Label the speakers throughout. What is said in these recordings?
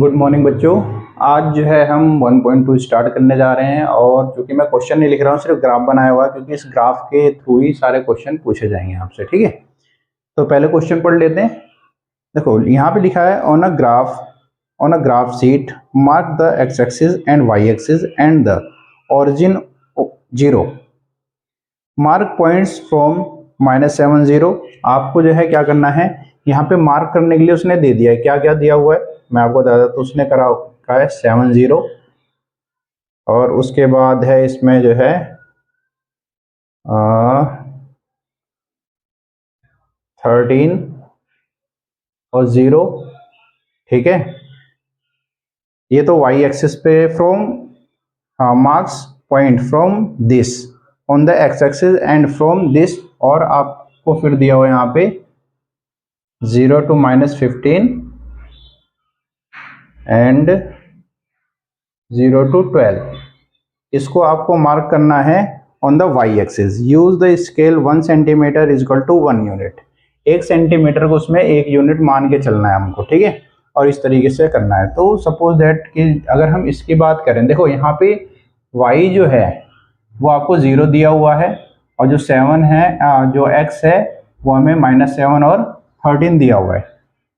Speaker 1: Good morning बच्चों। आज जो है हम 1.2 स्टार्ट करने जा रहे हैं और चूंकि मैं क्वेश्चन नहीं लिख रहा हूँ, सिर्फ ग्राफ बनाया हुआ है क्योंकि इस ग्राफ के थ्रू ही सारे क्वेश्चन पूछे जाएंगे आपसे। ठीक है, तो पहले क्वेश्चन पढ़ लेते हैं। देखो यहाँ पे लिखा है on a graph sheet mark the x axis and y axis and the origin 0, mark points from -7 0। आपको जो है क्या करना है, यहाँ पे मार्क करने के लिए उसने दे दिया है, क्या क्या दिया हुआ है मैं आपको बता देता हूँ। उसने करा है 7 0 और उसके बाद है इसमें जो है 13 और 0। ठीक है, ये तो वाई एक्सिस पे from marks point from this on the x axis and from this, और आपको फिर दिया हुआ है यहाँ पे 0 to -15 एंड 0 to 12। इसको आपको मार्क करना है on the y axis. Use the scale 1 centimetre is equal to 1 unit. 1 centimetre को उसमें 1 यूनिट मान के चलना है हमको। ठीक है, और इस तरीके से करना है। तो सपोज दैट कि अगर हम इसकी बात करें, देखो यहाँ पे y जो है वो आपको 0 दिया हुआ है और जो 7 है जो x है वो हमें -7 और 13 दिया हुआ है।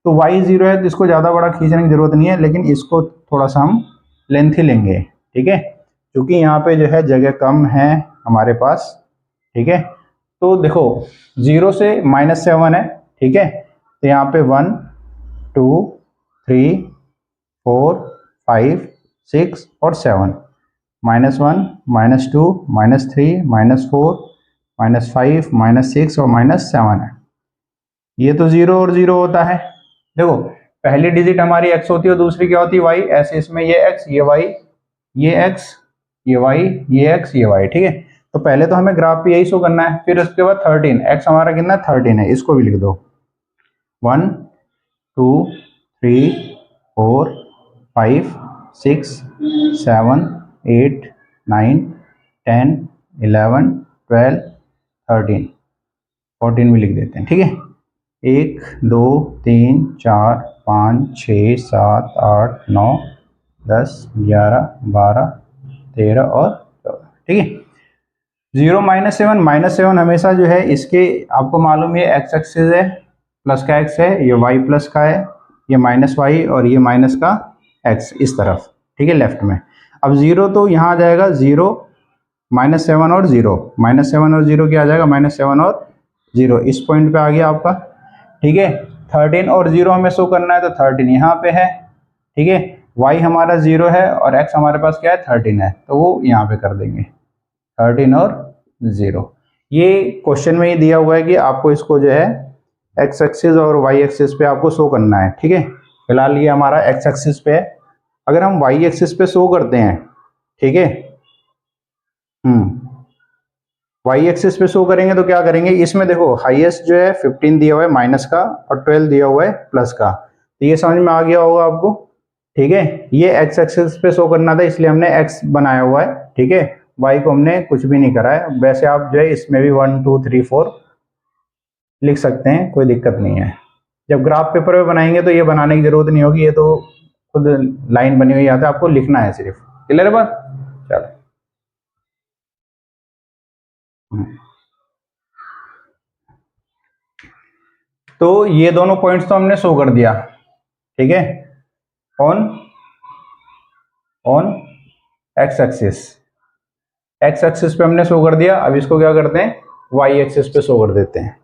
Speaker 1: तो y 0 है तो इसको ज़्यादा बड़ा खींचने की जरूरत नहीं है, लेकिन इसको थोड़ा सा हम लेंथ ही लेंगे। ठीक है, क्योंकि यहाँ पे जो है जगह कम है हमारे पास। ठीक है, तो देखो 0 से -7 है। ठीक है, तो यहाँ पे 1 2 3 4 5 6 और 7, -1 -2 -3 -4 -5 -6 और -7 है। ये तो 0 और 0 होता है। देखो पहली डिजिट हमारी x होती है और दूसरी क्या होती है y। ऐसे इसमें ये x ये y, ये x ये y, ये x ये y। ठीक है, तो पहले तो हमें ग्राफ पे यही शो करना है। फिर उसके बाद 13, x हमारा कितना 13 है, इसको भी लिख दो। 1 2 3 4 5 6 7 8 9 10 11 12 13 14 भी लिख देते हैं। ठीक है, 1 2 3 4 5 6 7 8 9 10 11 12 13 और 14। ठीक है, 0 -7 हमेशा जो है इसके आपको मालूम है एक्स एक्सिस है, प्लस का एक्स है, ये वाई प्लस का है, ये माइनस वाई और ये माइनस का एक्स इस तरफ। ठीक है, लेफ्ट में। अब 0 तो यहाँ आ जाएगा 0 -7 और 0, -7 और 0 क्या आ जाएगा, -7 और 0 इस पॉइंट पे आ गया आपका। ठीक है, 13 और 0 हमें शो करना है तो 13 यहाँ पे है। ठीक है, y हमारा 0 है और x हमारे पास क्या है 13 है, तो वो यहाँ पे कर देंगे 13 और 0। ये क्वेश्चन में ही दिया हुआ है कि आपको इसको जो है x एक्सिस और y एक्सिस पे आपको शो करना है। ठीक है, फिलहाल ये हमारा x एक्सिस पे है। अगर हम y एक्सिस पे शो करते हैं, ठीक है, वाई एक्सिस पे शो करेंगे तो क्या करेंगे, इसमें देखो हाईएस्ट जो है 15 दिया हुआ है माइनस का और 12 दिया हुआ है प्लस का। तो ये समझ में आ गया होगा आपको। ठीक है, ये एक्स एक्सिस पे शो करना था इसलिए हमने एक्स बनाया हुआ है। ठीक है, वाई को हमने कुछ भी नहीं करा है। वैसे आप जो है इसमें भी 1 2 3 4 लिख सकते हैं, कोई दिक्कत नहीं है। जब ग्राफ पेपर पे बनाएंगे तो ये बनाने की जरूरत नहीं होगी, ये तो खुद लाइन बनी हुई आता है, आपको लिखना है सिर्फ। क्लियर है बात? चलो, तो ये दोनों पॉइंट्स तो हमने शो कर दिया। ठीक है, on on x axis, x axis पे हमने शो कर दिया। अब इसको क्या करते हैं, वाई एक्सिस पे शो कर देते हैं।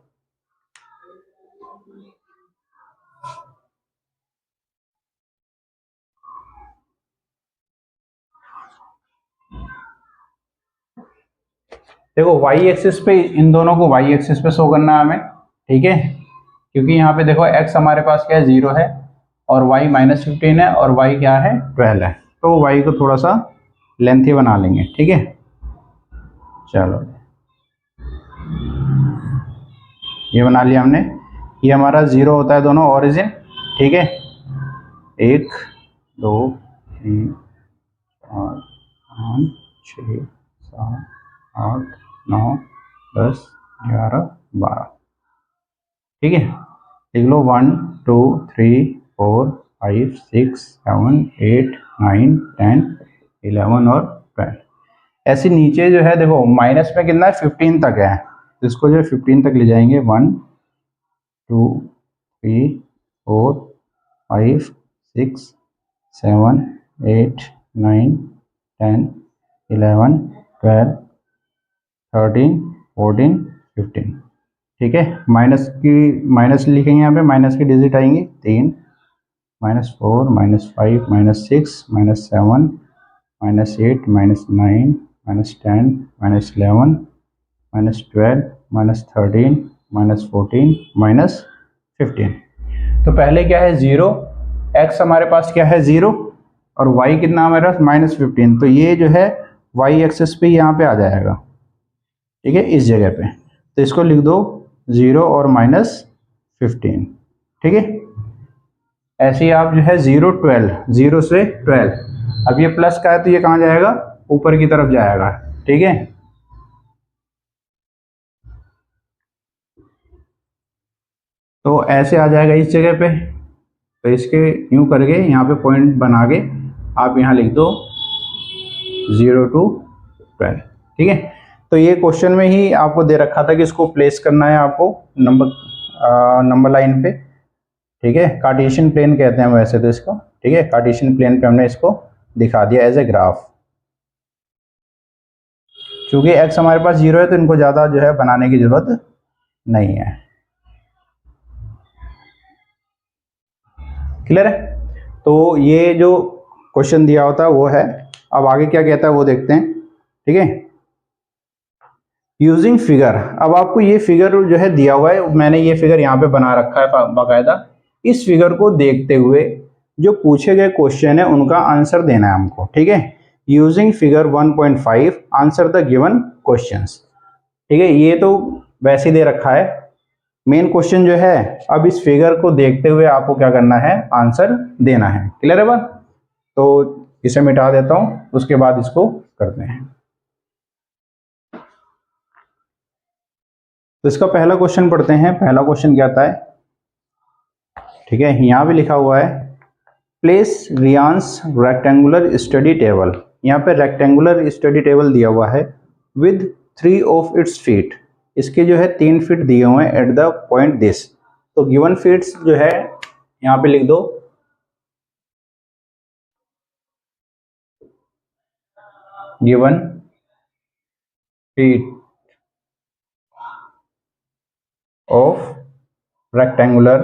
Speaker 1: देखो वाई एक्सिस पे इन दोनों को वाई एक्सिस पे शो करना है हमें। ठीक है, क्योंकि यहाँ पे देखो x हमारे पास क्या है 0 है और y -15 है और y क्या है 12 है, तो y को थोड़ा सा लेंथी बना लेंगे। ठीक है, चलो ये बना लिया हमने। ये हमारा 0 होता है दोनों ओरिजिन। ठीक है, 1 2 3 4 5 6 7 8 9 10 11 12। ठीक है, लिख लो 1 2 3 4 5 6 7 8 9 10 11 और 12। ऐसे नीचे जो है देखो माइनस में कितना है 15 तक है, इसको जो है 15 तक ले जाएंगे। 1 2 3 4 5 6 7 8 9 10 11 12 13 14 15। ठीक है, माइनस लिखेंगे यहाँ पे, माइनस की डिजिट आएंगी 3 -4 -5 -6 -7 -8 -9 -10 -11 -12 -13 -14 -15। तो पहले क्या है 0, x हमारे पास क्या है 0 और y कितना हमारे पास -15। तो ये जो है y एक्सिस पे यहाँ पे आ जाएगा, ठीक है, इस जगह पे। तो इसको लिख दो 0 और -15। ठीक है, ऐसे ही आप जो है 0 12, 0 से 12, अब ये प्लस का है तो ये कहाँ जाएगा, ऊपर की तरफ जाएगा। ठीक है, तो ऐसे आ जाएगा इस जगह पे। तो इसके यूं करके यहाँ पे पॉइंट बना के आप यहाँ लिख दो 0 to 12। ठीक है, तो ये क्वेश्चन में ही आपको दे रखा था कि इसको प्लेस करना है आपको नंबर लाइन पे। ठीक है, कार्टेशियन प्लेन कहते हैं वैसे तो इसको। ठीक है, कार्टेशियन प्लेन पे हमने इसको दिखा दिया एज ए ग्राफ। क्योंकि x हमारे पास 0 है तो इनको ज़्यादा जो है बनाने की ज़रूरत नहीं है। क्लियर है, तो ये जो क्वेश्चन दिया होता है वो है। अब आगे क्या कहता है वो देखते हैं। ठीक है, यूजिंग फिगर। अब आपको ये फिगर जो है दिया हुआ है, मैंने ये फिगर यहाँ पे बना रखा है बाकायदा। इस फिगर को देखते हुए जो पूछे गए क्वेश्चन है उनका आंसर देना है हमको। ठीक है, using figure 1.5 answer the given questions. ठीक है, ये तो वैसे ही दे रखा है। मेन क्वेश्चन जो है, अब इस फिगर को देखते हुए आपको क्या करना है, आंसर देना है। क्लियर है बात? तो इसे मिटा देता हूं, उसके बाद इसको करते हैं। तो इसका पहला क्वेश्चन पढ़ते हैं। पहला क्वेश्चन क्या आता है? ठीक है, यहां भी लिखा हुआ है प्लेस रियांस रेक्टेंगुलर स्टडी टेबल। यहाँ पे रेक्टेंगुलर स्टडी टेबल दिया हुआ है विद 3 ऑफ इट्स फीट। इसके जो है 3 फीट दिए हुए हैं एट द पॉइंट दिस। तो गिवन फीट्स जो है यहाँ पे लिख दो, given feet of rectangular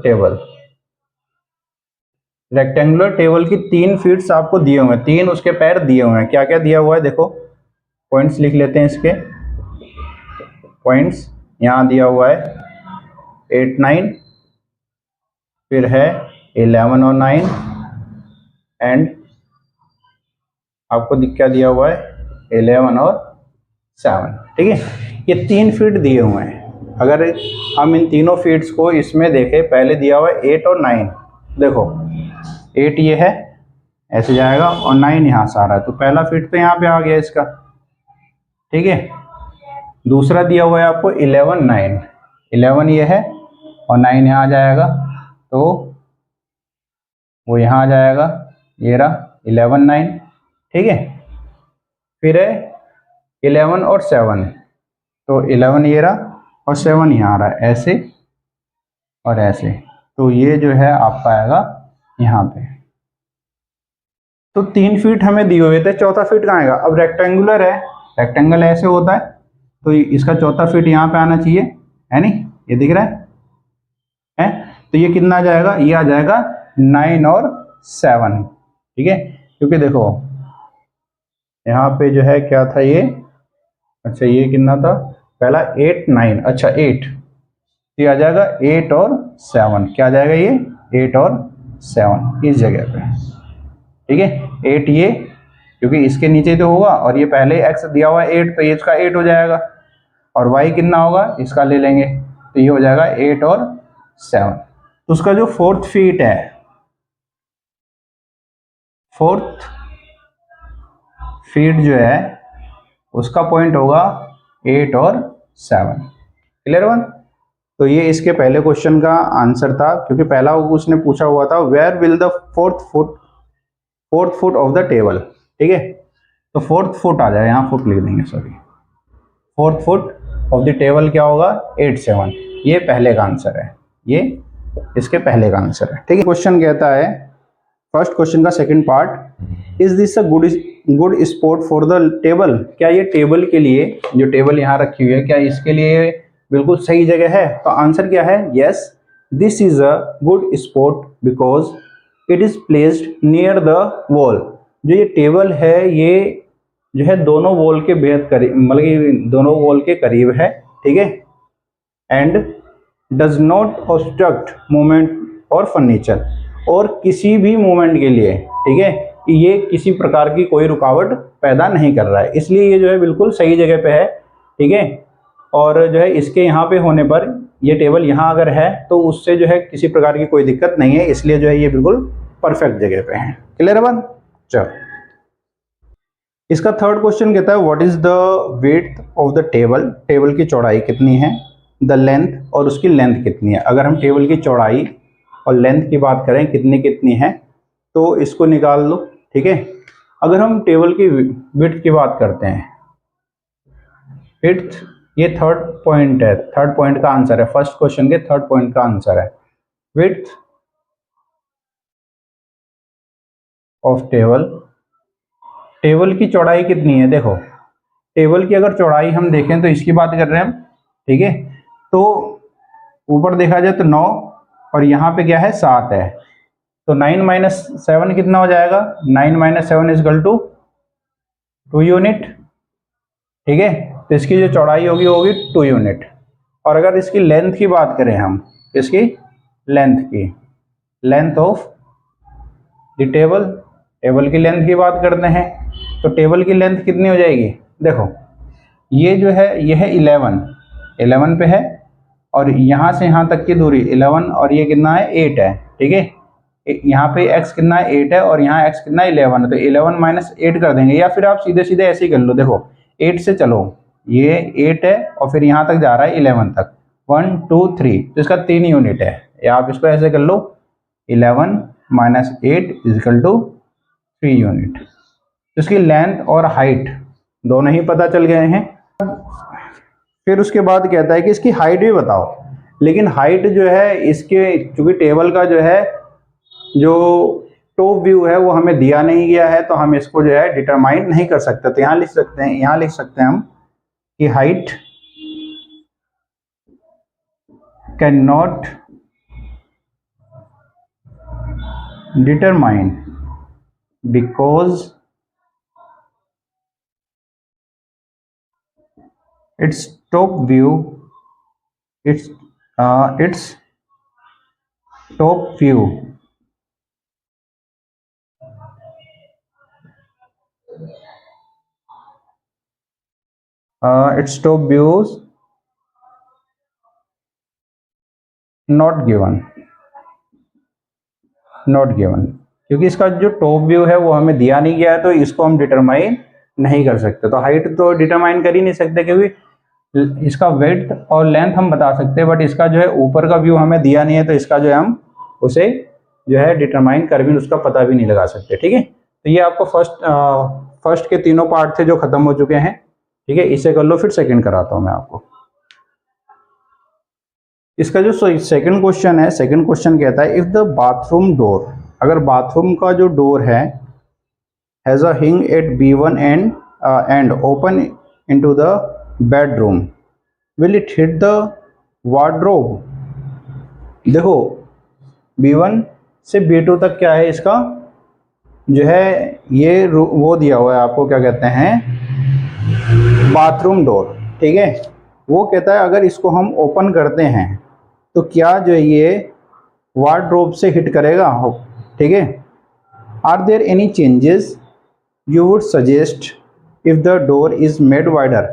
Speaker 1: table. Rectangular table की 3 फीट्स आपको दिए हुए हैं, 3 उसके पैर दिए हुए हैं। क्या क्या दिया हुआ है देखो, पॉइंट्स लिख लेते हैं इसके। पॉइंट्स यहाँ दिया हुआ है 8 9, फिर है 11 और 9, एंड आपको क्या दिया हुआ है 11 और 7। ठीक है, ये 3 फीट दिए हुए हैं। अगर हम इन तीनों फीट्स को इसमें देखें, पहले दिया हुआ है 8 और 9। देखो 8 ये है, ऐसे जाएगा, और 9 यहाँ से आ रहा है, तो पहला फीट तो यहाँ पे आ गया इसका। ठीक है, दूसरा दिया हुआ है आपको 11 9, 11 ये है और 9 यहाँ आ जाएगा, तो वो यहाँ आ जाएगा, ये रहा 11 9। ठीक है, फिर है 11 और 7, तो 11 ये रहा और 7 यहाँ आ रहा है, ऐसे और ऐसे। तो ये जो है आपका आएगा यहाँ पे। तो 3 फीट हमें दिए हुए थे, चौथा फीट कहाँ आएगा? अब रेक्टेंगुलर है, रेक्टेंगल ऐसे होता है, तो इसका चौथा फीट यहाँ पे आना चाहिए, है नहीं? ये दिख रहा है? तो ये कितना आ जाएगा? ये आ जाएगा 9 और 7। ठीक है, क्योंकि देखो यहाँ पे जो है क्या था ये, अच्छा ये कितना था पहला 8 9, अच्छा 8, ये आ जाएगा 8 और 7। क्या आ जाएगा ये 8 और 7 इस जगह पे। ठीक है, 8 ये, क्योंकि इसके नीचे तो होगा, और ये पहले x दिया हुआ है 8, तो ये इसका 8 हो जाएगा, और y कितना होगा इसका ले लेंगे, तो ये हो जाएगा 8 और 7। तो उसका जो 4th फीट है, 4th फीट जो है उसका पॉइंट होगा 8 और 7। Clear one. तो ये इसके पहले क्वेश्चन का आंसर था, क्योंकि पहला उसने पूछा हुआ था where will the fourth foot of the table. ठीक है, तो फोर्थ फुट आ जाए, यहाँ फुट लिख देंगे, sorry, fourth foot of the table क्या होगा 8 7। ये पहले का आंसर है, ये इसके पहले का आंसर है। ठीक है, क्वेश्चन कहता है, फर्स्ट क्वेश्चन का second part, is this a good spot for the table. क्या ये टेबल के लिए, जो टेबल यहाँ रखी हुई है, क्या इसके लिए बिल्कुल सही जगह है? तो आंसर क्या है, yes this is a good spot because it is placed near the wall. जो ये टेबल है ये जो है दोनों वॉल के बेहद करीब, मतलब कि दोनों वॉल के करीब है। ठीक है, and does not obstruct movement और फर्नीचर, और किसी भी मूवमेंट के लिए, ठीक है, ये किसी प्रकार की कोई रुकावट पैदा नहीं कर रहा है, इसलिए ये जो है बिल्कुल सही जगह पे है। ठीक है, और जो है इसके यहाँ पे होने पर, ये टेबल यहाँ अगर है तो उससे जो है किसी प्रकार की कोई दिक्कत नहीं है, इसलिए जो है ये बिल्कुल परफेक्ट जगह पे है। क्लियर है बात? चलो, इसका थर्ड क्वेश्चन कहता है what is the width of the table. Table की चौड़ाई कितनी है, द लेंथ, और उसकी लेंथ कितनी है। अगर हम टेबल की चौड़ाई और लेंथ की बात करें कितनी कितनी है, तो इसको निकाल लो। ठीक है, अगर हम टेबल की विड्थ की बात करते हैं, विड्थ, ये थर्ड पॉइंट है, थर्ड पॉइंट का आंसर है, फर्स्ट क्वेश्चन के थर्ड पॉइंट का आंसर है। विड्थ ऑफ टेबल, टेबल की चौड़ाई कितनी है। देखो, टेबल की अगर चौड़ाई हम देखें तो इसकी बात कर रहे हैं हम। ठीक है, तो ऊपर देखा जाए तो 9, और यहाँ पे क्या है 7 है, तो 9 माइनस 7 कितना हो जाएगा, 9 minus 7 is equal to 2 unit. ठीक है, तो इसकी जो चौड़ाई होगी होगी 2 यूनिट। और अगर इसकी लेंथ की बात करें हम, इसकी लेंथ की, length of the table, table की लेंथ की बात करते हैं, तो टेबल की लेंथ कितनी हो जाएगी। देखो, ये जो है ये है 11 पे है, और यहाँ से यहाँ तक की दूरी 11, और ये कितना है 8 है। ठीक है, यहाँ पे x कितना है 8 है, और यहाँ x कितना है 11 है, तो 11 माइनस 8 कर देंगे, या फिर आप सीधे सीधे ऐसे ही कर लो। देखो 8 से चलो, ये 8 है और फिर यहाँ तक जा रहा है 11 तक, 1 2 3, तो इसका 3 यूनिट है, या आप इसको ऐसे कर लो 11 माइनस 8 इजिकल टू 3 यूनिट। तो इसकी लेंथ और हाइट दोनों ही पता चल गए हैं। फिर उसके बाद कहता है कि इसकी हाइट भी बताओ, लेकिन हाइट जो है इसके, चूंकि टेबल का जो है जो टॉप व्यू है वो हमें दिया नहीं गया है, तो हम इसको जो है डिटरमाइन नहीं कर सकते। तो यहाँ लिख सकते हैं, यहाँ लिख सकते हैं हम कि height can not determine because its top view, its top view its top views not given, क्योंकि इसका जो टॉप व्यू है वो हमें दिया नहीं गया है, तो इसको हम डिटरमाइन नहीं कर सकते। तो हाइट तो डिटरमाइन कर ही नहीं सकते, क्योंकि इसका विड्थ और लेंथ हम बता सकते हैं, बट इसका जो है ऊपर का व्यू हमें दिया नहीं है, तो इसका जो है हम उसे जो है डिटरमाइन कर भी उसका पता भी नहीं लगा सकते। ठीक है, तो ये आपको फर्स्ट के तीनों पार्ट थे जो खत्म हो चुके हैं। ठीक है, इसे कर लो, फिर सेकंड कराता हूं मैं आपको। इसका जो सेकंड क्वेश्चन है, सेकंड क्वेश्चन कहता है इफ द बाथरूम डोर, अगर बाथरूम का जो डोर है has a hinge at B1 and open into the bedroom, will it hit the wardrobe. देखो, B1 से B2 तक क्या है, इसका जो है ये वो दिया हुआ है आपको, क्या कहते हैं, बाथरूम डोर। ठीक है, वो कहता है अगर इसको हम ओपन करते हैं तो क्या जो है ये वार्डरोब से हिट करेगा। ठीक है, are there any changes you would suggest if the door is made wider.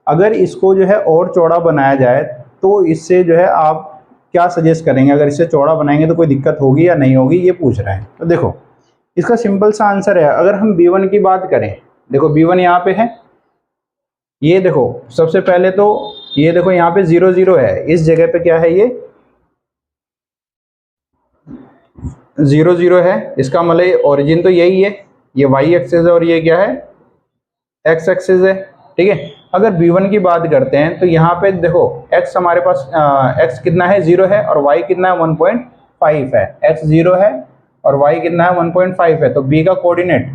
Speaker 1: अगर इसको जो है और चौड़ा बनाया जाए तो इससे जो है आप क्या सजेस्ट करेंगे, अगर इसे चौड़ा बनाएंगे तो कोई दिक्कत होगी या नहीं होगी, ये पूछ रहे हैं। तो देखो, इसका सिंपल सा आंसर है, अगर हम B1 की बात करें, देखो B1 यहाँ पे है, ये देखो सबसे पहले तो ये देखो यहाँ पे 0 0 है, इस जगह पे क्या है, ये 0 0 है, इसका मतलब ओरिजिन तो यही है, ये वाई एक्सिस है और ये क्या है, एक्स एक्सिस है। ठीक है, अगर b1 की बात करते हैं तो यहाँ पे देखो x हमारे पास x कितना है 0 है और y कितना है 1.5 है, x 0 है और y कितना है 1.5 है, तो b का कोऑर्डिनेट,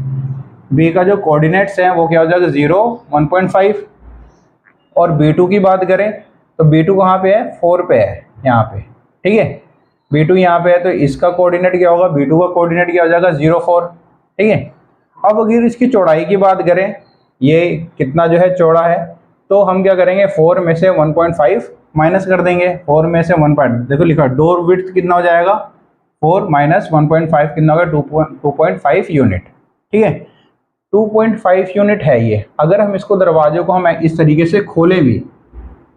Speaker 1: b का जो कोऑर्डिनेट्स हैं वो क्या हो जाएगा 0 1.5। और b2 की बात करें तो b2 कहाँ पे है, 4 पे है यहाँ पे। ठीक है, b2 यहाँ पे है तो इसका कोऑर्डिनेट क्या होगा, b2 का कोऑर्डिनेट क्या हो जाएगा 0 4। ठीक है, अब अगर इसकी चौड़ाई की बात करें, ये कितना जो है चौड़ा है, तो हम क्या करेंगे 4 में से 1.5 माइनस कर देंगे, 4 में से 1 देखो लिखा डोर विड्थ कितना हो जाएगा 4 माइनस 1.5 कितना होगा 2.5 यूनिट। ठीक है, 2.5 यूनिट है ये। अगर हम इसको दरवाजे को हम इस तरीके से खोलें भी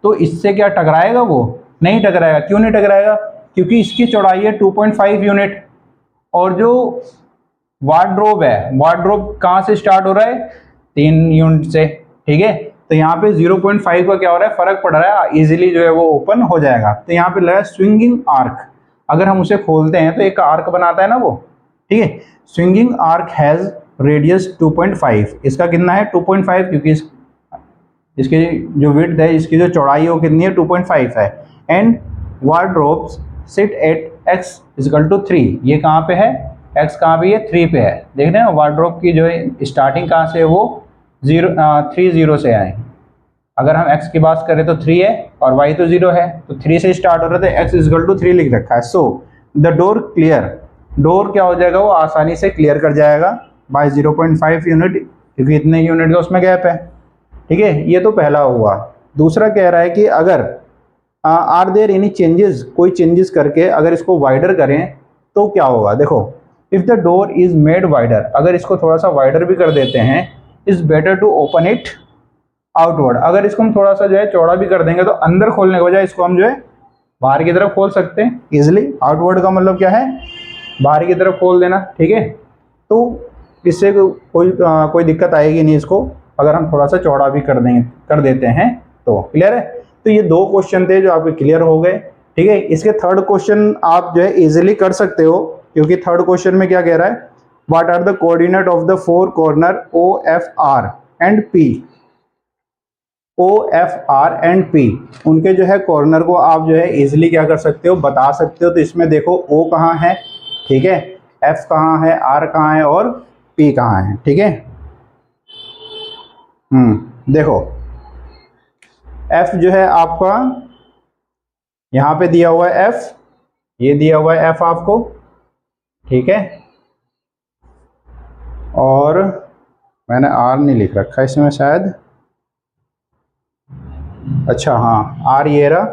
Speaker 1: तो इससे क्या टकराएगा, वो नहीं टकराएगा। क्यों नहीं टकराएगा, क्योंकि इसकी चौड़ाई है 2.5 यूनिट और जो वार्डरोब है, वार्डरोब कहाँ से स्टार्ट हो रहा है, 3 यूनिट से। ठीक है, तो यहाँ पे 0.5 का क्या हो रहा है, फर्क पड़ रहा है, इजीली जो है वो ओपन हो जाएगा। तो यहाँ पे लगा स्विंगिंग आर्क, अगर हम उसे खोलते हैं तो एक आर्क बनाता है ना वो। ठीक है, स्विंगिंग आर्क हैज रेडियस 2.5, इसका कितना है 2.5, क्योंकि इसकी जो विड्थ है, इसकी जो चौड़ाई है वो कितनी है 2.5 है। And wardrobes sit at x equal to 3, ये कहाँ पे है, x कहाँ पे है, 3 पे है। देख रहे हैं वार्डरोब की जो है स्टार्टिंग कहाँ से है, वो 3 0 से आए। अगर हम x की बात करें तो 3 है और y तो 0 है, तो 3 से स्टार्ट हो रहा था, x इक्वल टू 3 लिख रखा है। So the door clear, door क्या हो जाएगा, वो आसानी से क्लियर कर जाएगा बाय 0.5 यूनिट, क्योंकि इतने यूनिट का उसमें गैप है। ठीक है, ये तो पहला हुआ। दूसरा कह रहा है कि अगर आर देयर एनी चेंजेस, कोई चेंजेस करके अगर इसको वाइडर करें तो क्या होगा। देखो if the door is made wider, अगर इसको थोड़ा सा वाइडर भी कर देते हैं, is better to open it outward, अगर इसको हम थोड़ा सा जो है चौड़ा भी कर देंगे तो अंदर खोलने के बजाय इसको हम जो है बाहर की तरफ खोल सकते हैं इजिली। आउटवर्ड का मतलब क्या है, बाहर की तरफ खोल देना। ठीक है, तो इससे कोई दिक्कत आएगी नहीं इसको, अगर हम थोड़ा सा चौड़ा भी कर देते हैं तो। क्लियर है, तो ये 2 क्वेश्चन थे जो आपके क्लियर हो गए। ठीक है, इसके थर्ड क्वेश्चन आप जो है इजीली कर सकते हो, क्योंकि थर्ड क्वेश्चन में क्या कह रहा है, what are the coordinate of the 4 corner O F R and P. O F R and P, उनके जो है कॉर्नर को आप जो है इजीली क्या कर सकते हो, बता सकते हो। तो इसमें देखो ओ कहाँ है, ठीक है, एफ कहाँ है, आर कहाँ है और पी कहाँ है। ठीक है, देखो एफ जो है आपका यहाँ पे दिया हुआ है, एफ ये दिया हुआ है एफ आपको। ठीक है, और मैंने आर नहीं लिख रखा इसमें शायद, अच्छा हाँ आर ये रहा,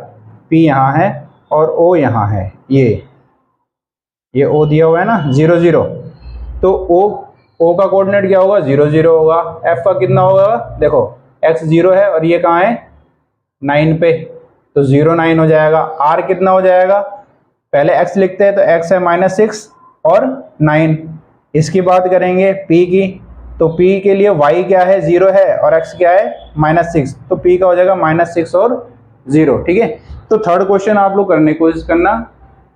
Speaker 1: पी यहाँ है और ओ यहाँ है, ये ओ दिया हुआ है ना 0 0, तो ओ का कोऑर्डिनेट क्या होगा 0 0 होगा। एफ का कितना होगा, देखो एक्स 0 है और ये कहाँ है 9 पे, तो 0 9 हो जाएगा। आर कितना हो जाएगा, पहले एक्स लिखते हैं तो एक्स है -6 और 9। इसकी बात करेंगे पी की, तो पी के लिए वाई क्या है 0 है और एक्स क्या है -6, तो पी का हो जाएगा -6 और 0। ठीक है, तो थर्ड क्वेश्चन आप लोग करने की कोशिश करना,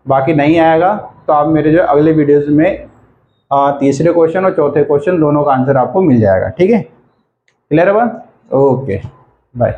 Speaker 1: बाकी नहीं आएगा तो आप मेरे जो अगले वीडियोस में तीसरे क्वेश्चन और चौथे क्वेश्चन दोनों का आंसर आपको मिल जाएगा। ठीक है, क्लियर है बात, ओके बाय।